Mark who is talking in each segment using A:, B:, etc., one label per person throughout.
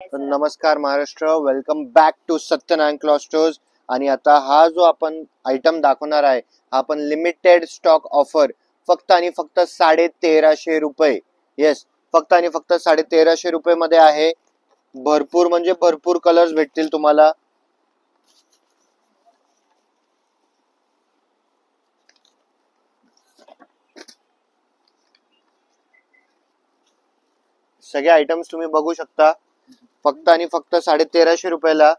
A: तर नमस्कार Maharashtra, welcome back to Satyanarayan cloth stores. आणि आता हा जो आपण आयटम दाखवणार आहे हा आपण लिमिटेड स्टॉक ऑफर फक्त आणि फक्त 1350 रुपये. येस, फक्त आणि फक्त 1350 रुपये मध्ये आहे. भरपूर म्हणजे भरपूर कलर्स भेटतील तुम्हाला. सगळे आयटम्स तुम्ही बघू शकता फक्त आणि फक्त 1350 रुपयाला.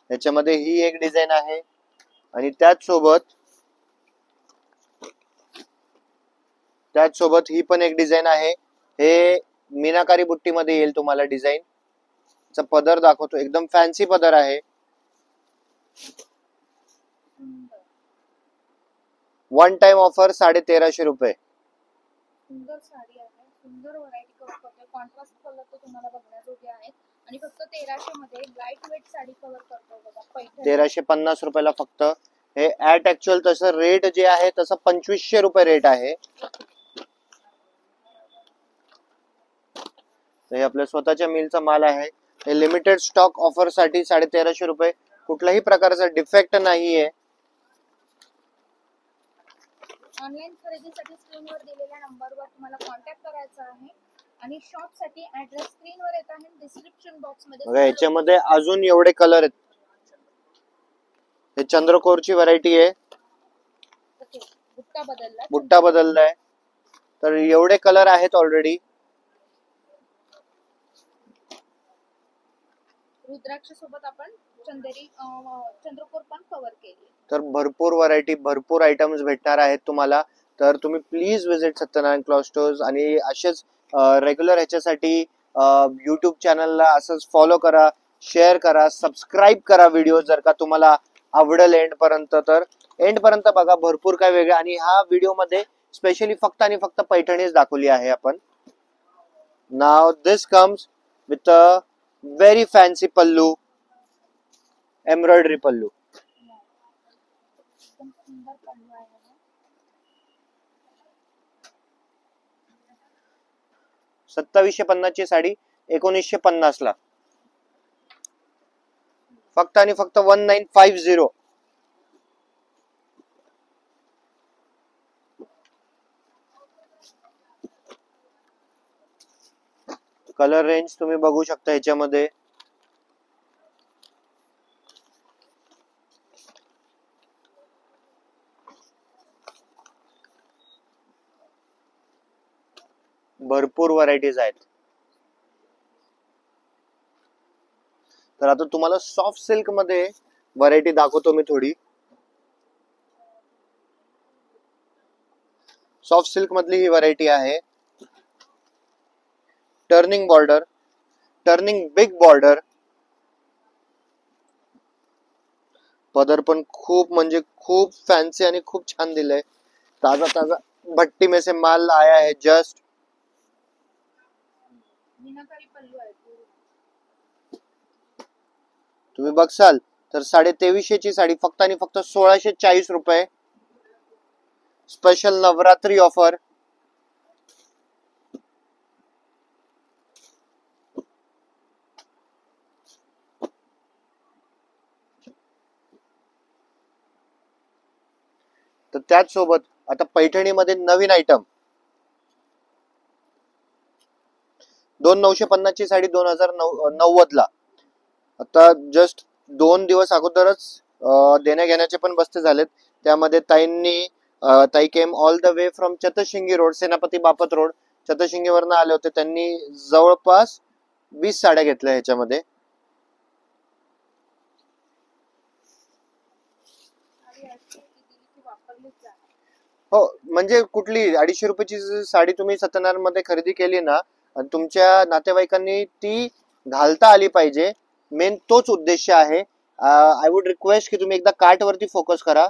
A: याच्यामध्ये ही एक डिझाईन आहे आणि त्याच सोबत ही पण एक डिझाईन आहे. हे मीनाकारी बुट्टी मध्ये येईल तुम्हाला. डिझाईन चा पदर दाखवतो, एकदम फॅन्सी पदर आहे. वन टाइम ऑफर 1350 रुपये.
B: सुंदर साडी आहे, सुंदर व्हरायटी कव्हर करतोय. कॉन्ट्रास्ट कलर तो तुम्हाला बघण्याजोगे आहेत आणि फक्त 1300 मध्ये लाईट वेट साडी कव्हर करतोय बघा. पैठणी
A: 1350 रुपयाला फक्त. हे ऍट ऍक्च्युअल तसं रेट जे आहे तसं 2500 रुपये रेट आहे. हे आपल्या स्वतःच्या मिलचा माल आहे. हे लिमिटेड स्टॉक ऑफर साठी 1350 रुपये. कुठल्याही प्रकारचा डिफेक्ट नाहीये.
B: ऑनलाईन खरेदीसाठी स्क्रीनवर दिलेल्या नंबरवर तुम्हाला कॉन्टॅक्ट करायचा आहे आणि शॉप साठी ऍड्रेस स्क्रीनवर येत आहे, डिस्क्रिप्शन बॉक्स मध्ये.
A: बघा याच्यामध्ये अजून एवढे कलर आहेत. हे चंद्रकोरची व्हरायटी आहे. बुट्टा बदललाय. तर एवढे कलर आहेत ऑलरेडी.
B: रुद्राक्ष सोबत आपण चंद्रकोर पण कव्हर केली.
A: तर भरपूर व्हरायटी, भरपूर आयटम्स भेटणार आहेत तुम्हाला. तर तुम्ही please visit Satyanarayan cloth stores आणि असेच रेग्युलर ह्याच्यासाठी यूट्यूब चॅनलला असंच फॉलो करा, शेअर करा, सबस्क्राईब करा व्हिडिओ जर का तुम्हाला आवडेल एंड पर्यंत. तर एंड पर्यंत बघा, भरपूर काय वेगळं. आणि हा व्हिडिओ मध्ये स्पेशली फक्त आणि फक्त पैठणीच दाखवली आहे आपण. नाव this comes with a very fancy pallu, embroidery pallu.
B: एकदम सुंदर पल्लू आहे.
A: 2750 ची साडी 1950 ला. फक्त आणि फक्त 1950. कलर रेंज तुम्ही बघू शकता ह्याच्यामध्ये. भरपूर व्हरायटीज आहेत. तर आता तुम्हाला सॉफ्ट सिल्क मध्ये व्हरायटी दाखवतो मी थोडी. सॉफ्ट सिल्क मधली ही व्हरायटी आहे. Turning border, turning big border. पदर पण खूप म्हणजे खूप फॅन्सी आणि खूप छान दिलंय. ताजा ताजा भट्टी में से माल आया है जस्ट.
B: मीनाकारी पल्लू आहे.
A: तुम्ही बघसाल तर 2350 ची साडी फक्त आणि फक्त 1640 रुपये. Special Navratri offer. तर त्याच सोबत आता पैठणीमध्ये नवीन आयटम. 2950 ची साडी 2090 ला. आता जस्ट 2 दिवस अगोदरच देण्या घेण्याचे पण बस्ते झालेत. त्यामध्ये ताई came all the way from Chaturshringi road, Senapati Bapat road, चतशिंगी वरनं आले होते. त्यांनी जवळपास 20 साड्या घेतल्या ह्याच्यामध्ये. हो, म्हणजे कुठली 250 रुपयाची साडी तुम्ही सत्यनारायण मध्ये खरेदी केली ना, तुमच्या नातेवाईकांनी ती घालता आली पाहिजे. मेन तोच उद्देश आहे. आय वुड रिक्वेस्ट की तुम्ही एकदा कार्ट वरती फोकस करा.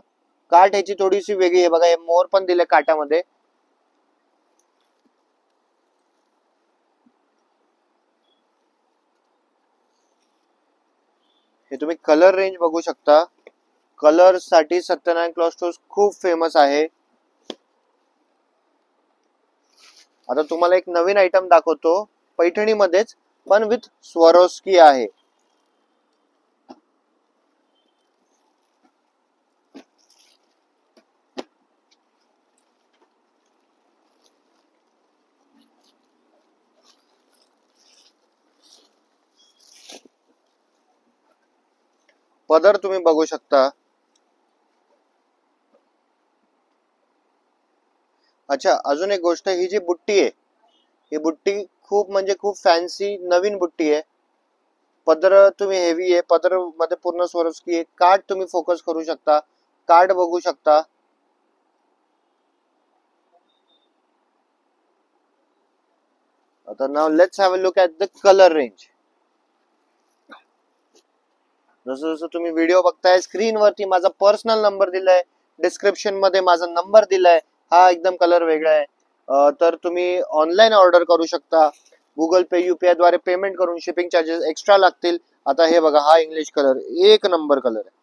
A: कार्ट ह्याची थोडीशी वेगळी आहे बघा. हे मोर पण दिले काटामध्ये. हे तुम्ही कलर रेंज बघू शकता. कलर साठी सत्यनारायण क्लॉथ स्टोर्स खूप फेमस आहे. आता तुम्हाला एक नवीन आयटम दाखवतो. पैठणीमध्येच पण विथ स्वरोस्की आहे. पदर तुम्ही बघू शकता. अच्छा, अजून एक गोष्ट, ही जी बुट्टी आहे, ही बुट्टी खूप म्हणजे खूप फॅन्सी नवीन बुट्टी आहे. पदर तुम्ही हेवी आहे, पदर मध्ये पूर्ण स्वरोस्की आहे. कार्ड तुम्ही फोकस करू शकता, कार्ड बघू शकता. आता now let's have a look at the colour range. जसं जसं तुम्ही व्हिडिओ बघताय, स्क्रीनवरती माझा पर्सनल नंबर दिलाय, डिस्क्रिप्शन मध्ये माझा नंबर दिलाय. हा एकदम कलर वेगळा आहे. तर तुम्ही ऑनलाईन ऑर्डर करू शकता. गुगल पे, UPI द्वारे पेमेंट करून शिपिंग चार्जेस एक्स्ट्रा लागतील. आता हे बघा, हा इंग्लिश कलर, एक नंबर कलर आहे.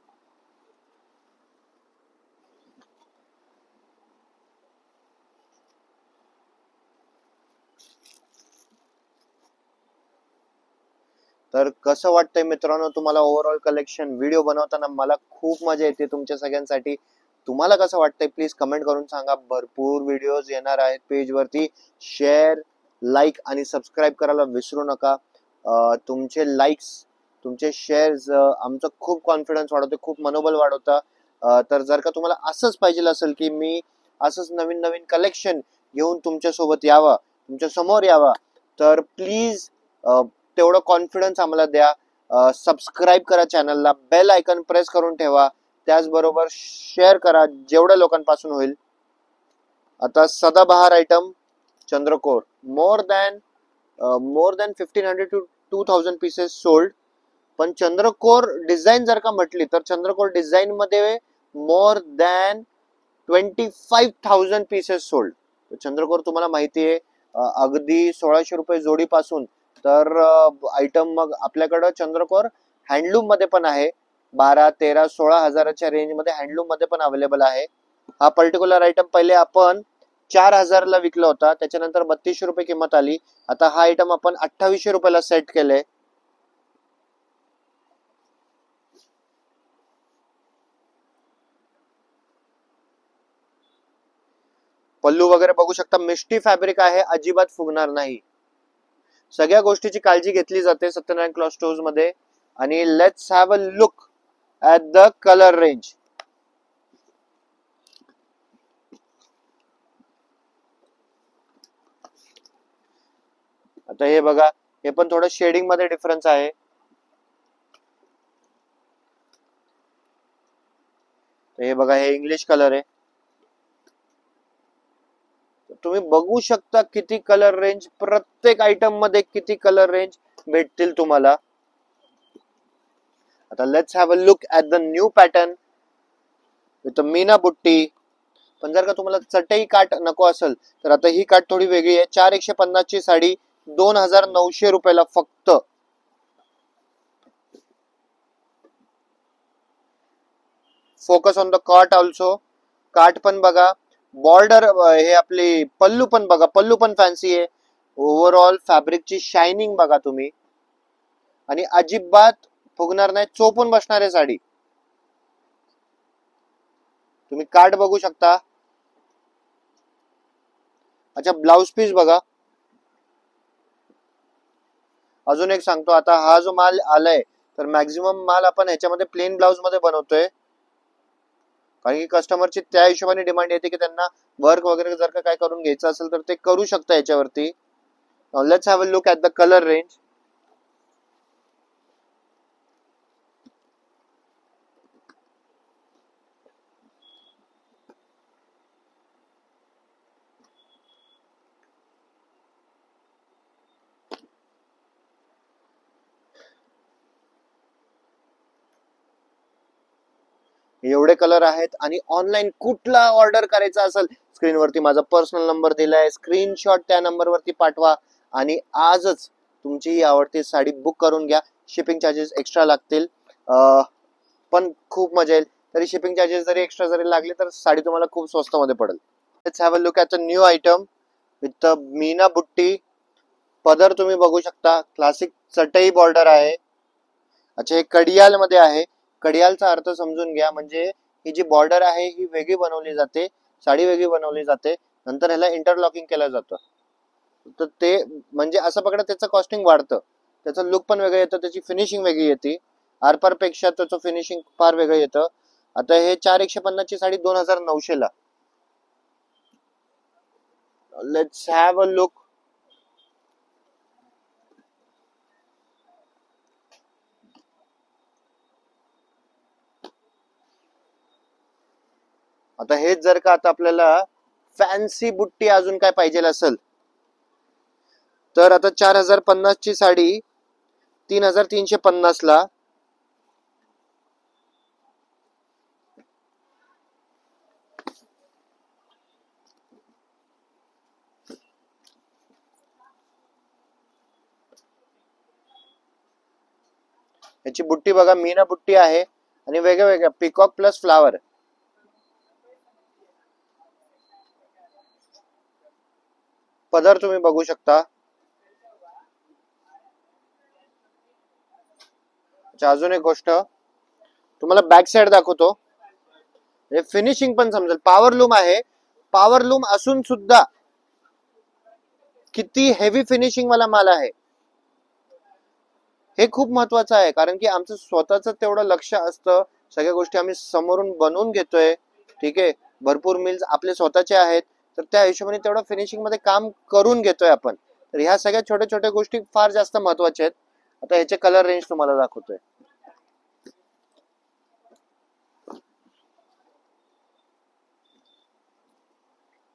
A: तर कसं वाटतंय मित्रांनो तुम्हाला ओव्हरऑल कलेक्शन? व्हिडिओ बनवताना मला खूप मजा येते तुमच्या सगळ्यांसाठी. तुम्हाला कसं वाटतंय प्लीज कमेंट करून सांगा. भरपूर व्हिडिओज येणार आहेत पेजवरती. शेअर, लाईक आणि सबस्क्राईब करायला विसरू नका. तुमचे लाईक्स, तुमचे शेअर्स आमचं खूप कॉन्फिडन्स वाढवते, खूप मनोबल वाढवतं. तर जर का तुम्हाला असंच पाहिजे असेल की मी असंच नवीन नवीन कलेक्शन घेऊन तुमच्या सोबत यावा, तुमच्या समोर यावा, तर प्लीज तेवढं कॉन्फिडन्स आम्हाला द्या. सबस्क्राईब करा चॅनलला, बेल आयकन प्रेस करून ठेवा, त्याचबरोबर शेअर करा जेवढ्या लोकांपासून होईल. आता सदाबहार आयटम चंद्रकोर, more than 1500 to 2000 pieces sold. पण चंद्रकोर डिझाईन जर का म्हटली तर चंद्रकोर डिझाईन मध्ये मोर दॅन 25,000 पीसेस सोल्ड. चंद्रकोर तुम्हाला माहिती आहे अगदी 1600 रुपये जोडीपासून तर आयटम मग आपल्याकडं चंद्रकोर हँडलूम मध्ये पण आहे. 12, 13, 16 हजाराच्या रेंज मध्ये हँडलूम मध्ये पण अवेलेबल आहे. हा पर्टिक्युलर आयटम पहिले आपण 4,000 ला विकला होता, त्याच्यानंतर 3200 रुपये किंमत आली. आता हा आयटम आपण 2800 रुपयाला सेट केलंय. पल्लू वगैरे बघू शकता, मिष्टी फॅब्रिक आहे, अजिबात फुगणार नाही. सगळ्या गोष्टीची काळजी घेतली जाते सत्यनारायण क्लॉथ स्टोअर्स मध्ये. आणि let's have a look at the colour range. आता हे बघा, हे पण थोडं शेडिंग मध्ये डिफरन्स आहे. हे बघा, हे इंग्लिश कलर आहे. तुम्ही बघू शकता किती कलर रेंज, प्रत्येक आयटम मध्ये किती कलर रेंज भेटतील तुम्हाला. आता let's have a look at the new pattern with Meena बुट्टी. पण जर का तुम्हाला चटई काट नको असेल तर आता ही काट थोडी वेगळी आहे. 4150 ची साडी 2900 रुपयाला फक्त. फोकस ऑन द काट ऑल्सो. काट पण बघा, बॉर्डर, हे आपली पल्लू पण बघा, पल्लू पण फॅन्सी आहे. ओव्हरऑल फॅब्रिकची शायनिंग बघा तुम्ही, आणि अजिबात फुगणार नाही, चोपून बसणार आहे साडी. तुम्ही काट बघू शकता. अच्छा, ब्लाउज पीस बघा. अजून एक सांगतो, आता हा जो माल आलाय तर मॅक्झिमम माल आपण ह्याच्यामध्ये प्लेन ब्लाउज मध्ये बनवतोय, कारण की कस्टमरची त्या हिशोबाने डिमांड येते की त्यांना वर्क वगैरे जर का काय करून घ्यायचं असेल तर ते करू शकता याच्यावरती. Let's have a look at the colour range. एवढे कलर आहेत. आणि ऑनलाईन कुठला ऑर्डर करायचा असेल, स्क्रीनवरती माझा पर्सनल नंबर दिलाय, स्क्रीनशॉट त्या नंबरवरती पाठवा आणि आजच तुमची ही आवडती साडी बुक करून घ्या. शिपिंग चार्जेस एक्स्ट्रा लागतील, पण खूप मजा येईल. तरी शिपिंग चार्जेस जरी एक्स्ट्रा जरी लागले तर साडी तुम्हाला खूप स्वस्त मध्ये पडेल. Let's have a look at a new item with Meena बुट्टी. पदर तुम्ही बघू शकता, क्लासिक चटई बॉर्डर आहे. अच्छा, हे कडियाल मध्ये आहे. कडियालचा अर्थ समजून घ्या, म्हणजे ही जी बॉर्डर आहे ही वेगळी बनवली जाते, साडी वेगळी बनवली जाते, नंतर ह्याला इंटरलॉकिंग केलं जातं. तर ते म्हणजे असं पकडा त्याचं कॉस्टिंग वाढतं, त्याचं लुक पण वेगळं येतं, त्याची फिनिशिंग वेगळी येते, आरपार पेक्षा त्याचं फिनिशिंग फार वेगळं येतं. आता हे 4150 ची साडी 2900 ला. Let's have a look. आता हेच जर का आता आपल्याला फॅन्सी बुट्टी अजून काय पाहिजे असेल तर आता 4050 ची साडी 3350 ला. याची बुट्टी बघा, मीना बुट्टी आहे आणि वेगळ्या वेगळ्या पिकॉक प्लस फ्लावर. पदर तुम्ही बघू शकता. अजून एक गोष्ट तुम्हाला बॅक साइड दाखवतो, फिनिशिंग पण समजेल. पॉवर लूम आहे, पॉवर लूम असून सुद्धा किती हेवी फिनिशिंग वाला माल आहे, हे खूप महत्वाचं आहे. कारण की आमचं स्वतःच तेवढं लक्ष असतं, सगळ्या गोष्टी आम्ही समोरून बनवून घेतोय. ठीक आहे, भरपूर मिल्स आपले स्वतःचे आहेत, तर त्या हिशोबाने तेवढं फिनिशिंग मध्ये काम करून घेतोय आपण. तर ह्या सगळ्या छोट्या छोट्या गोष्टी फार जास्त महत्वाच्या आहेत. आता ह्याचे कलर रेंज तुम्हाला दाखवतोय.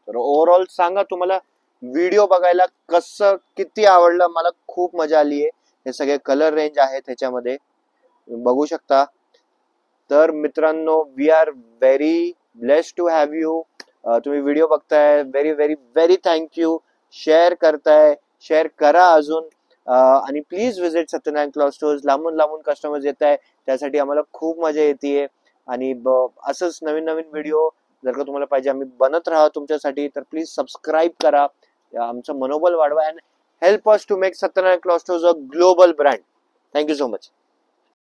A: तर ओव्हरऑल सांगा तुम्हाला व्हिडिओ बघायला कसं किती आवडलं. मला खूप मजा आली आहे. हे सगळे कलर रेंज आहेत ह्याच्यामध्ये, बघू शकता. तर मित्रांनो, we are very blessed to have you. तुम्ही व्हिडिओ बघताय, very very very thank you. Share करताय, शेअर करा अजून. आणि please visit Satyanarayan cloth stores. लांबून लांबून कस्टमर्स येत आहे, त्यासाठी आम्हाला खूप मजा येते. आणि असंच नवीन नवीन व्हिडिओ जर का तुम्हाला पाहिजे आम्ही बनत राहा तुमच्यासाठी, तर प्लीज सबस्क्राईब करा, आमचं मनोबल वाढवा, and help us to make Satyanarayan cloth stores a global brand. Thank you so much.